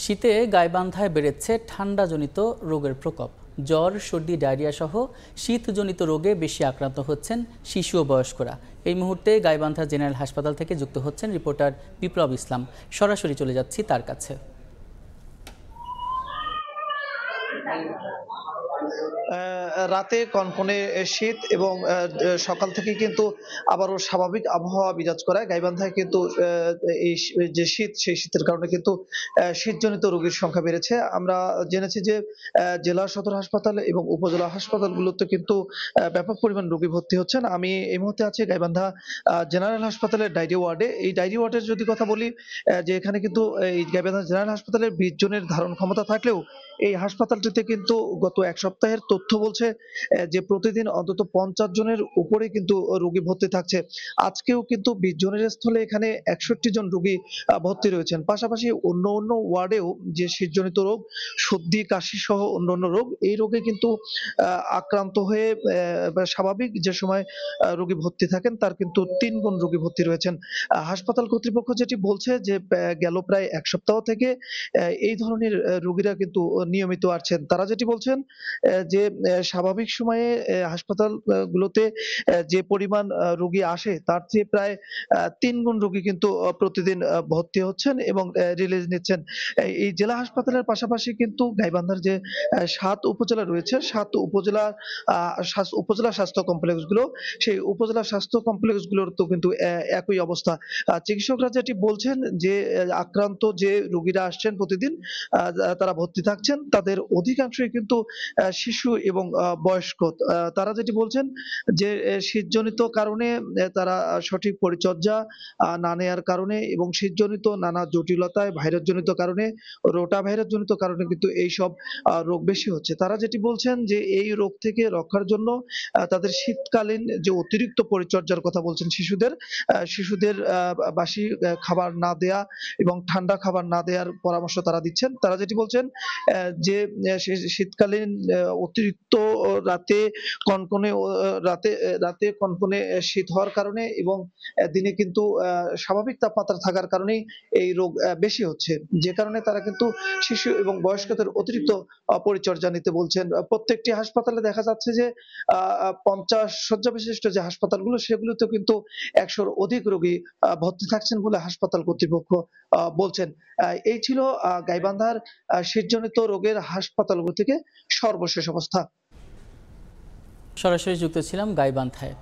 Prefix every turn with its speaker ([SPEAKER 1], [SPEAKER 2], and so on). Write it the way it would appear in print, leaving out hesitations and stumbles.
[SPEAKER 1] শীতে গাইবান্ধায় বেড়েছে ঠান্ডাজনিত রোগের প্রকোপ। জ্বর, সর্দি, ডায়রিয়া সহ শীতজনিত রোগে বেশি আক্রান্ত হচ্ছেন শিশু ও বয়স্করা। এই মুহূর্তে গাইবান্ধা জেনারেল হাসপাতাল থেকে যুক্ত হচ্ছেন রিপোর্টার বিপ্লব ইসলাম। সরাসরি চলে যাচ্ছি তার কাছে।
[SPEAKER 2] রাতে কনকনে শীত এবং সকাল থেকে কিন্তু আবারও স্বাভাবিক আবহাওয়া বিরাজ করায় গাইবান্ধায় কিন্তু এই যে শীত, সেই শীতের কারণে কিন্তু শীতজনিত রোগীর সংখ্যা বেড়েছে। আমরা জেনেছি যে জেলা সদর হাসপাতাল এবং উপজেলা হাসপাতালগুলোতে কিন্তু ব্যাপক পরিমাণ রোগী ভর্তি হচ্ছেন। আমি এই মুহূর্তে আছি গাইবান্ধা জেনারেল হাসপাতালের ডায়রিয়া ওয়ার্ডে। এই ডায়রিয়া ওয়ার্ডের যদি কথা বলি, যে এখানে কিন্তু এই গাইবান্ধা জেনারেল হাসপাতালের 20 জনের ধারণ ক্ষমতা থাকলেও এই হাসপাতালটিতে কিন্তু গত এক সপ্তাহের তথ্য বলছে যে প্রতিদিন অন্তত 50 জনের উপরে কিন্তু রোগী ভর্তি থাকছে। আজকেও কিন্তু 20 জনের স্থলে এখানে 61 জন রোগী ভর্তি রয়েছেন। পাশাপাশি অন্য ওয়ার্ডেও যে শীতজনিত রোগ, সর্দি, কাশি সহ অন্যান্য রোগ, এই রোগে কিন্তু আক্রান্ত হয়ে স্বাভাবিক যে সময় রোগী ভর্তি থাকেন তার কিন্তু 3 গুণ রোগী ভর্তি রয়েছেন। হাসপাতাল কর্তৃপক্ষ যেটি বলছে যে গেল প্রায় 1 সপ্তাহ থেকে এই ধরনের রোগীরা কিন্তু নিয়মিত আসছেন। তারা যেটি বলছেন যে স্বাভাবিক সময়ে হাসপাতাল গুলোতে যে পরিমাণ রোগী আসে তার চেয়ে প্রায় ৩ গুণ রোগী কিন্তু প্রতিদিন ভর্তি হচ্ছেন এবং রিলিজ নিচ্ছেন। এই জেলা হাসপাতালের পাশাপাশি কিন্তু গাইবান্ধার যে ৭ উপজেলা রয়েছে, ৭ উপজেলা স্বাস্থ্য কমপ্লেক্সগুলো, সেই উপজেলা স্বাস্থ্য কমপ্লেক্সগুলোর তো কিন্তু একই অবস্থা। চিকিৎসকরা যেটি বলছেন যে আক্রান্ত যে রোগীরা আসছেন প্রতিদিন, তারা ভর্তি থাকছেন, তাদের অধিকাংশই কিন্তু শিশু এবং বয়স্ক। তারা যেটি বলছেন যে শীতজনিত কারণে তারা সঠিক পরিচর্যা না নেয়ার কারণে এবং শীতজনিত নানা জটিলতায়, ভাইরাসজনিত কারণে, রোটা ভাইরাসজনিত কারণে কিন্তু এইসব রোগ বেশি হচ্ছে। তারা যেটি বলছেন যে এই রোগ থেকে রক্ষার জন্য তাদের শীতকালীন যে অতিরিক্ত পরিচর্যার কথা বলছেন শিশুদের বাসি খাবার না দেয়া এবং ঠান্ডা খাবার না দেয়ার পরামর্শ তারা দিচ্ছেন। তারা যেটি বলছেন যে শীতকালীন অতিরিক্ত রাতে কনকনে রাতে কনকনে শীত হওয়ার কারণে এবং দিনে কিন্তু স্বাভাবিক তাপমাত্রা থাকার কারণেই এই রোগ বেশি হচ্ছে। যে কারণে তারা কিন্তু শিশু এবং বয়স্কদের অতিরিক্ত পরিচর্যা নিতে বলছেন। প্রত্যেকটি হাসপাতালে দেখা যাচ্ছে যে 50 শয্যা বিশিষ্ট যে হাসপাতালগুলো, সেগুলোতেও কিন্তু 100-র অধিক রোগী ভর্তি থাকছেন বলে হাসপাতাল কর্তৃপক্ষ বলছেন। এই ছিল গাইবান্ধার শীতজনিত রোগের হাসপাতালগুলো থেকে সর্বশেষ অবস্থা।
[SPEAKER 1] সরাসরি যুক্ত ছিলাম গাইবান্ধায়।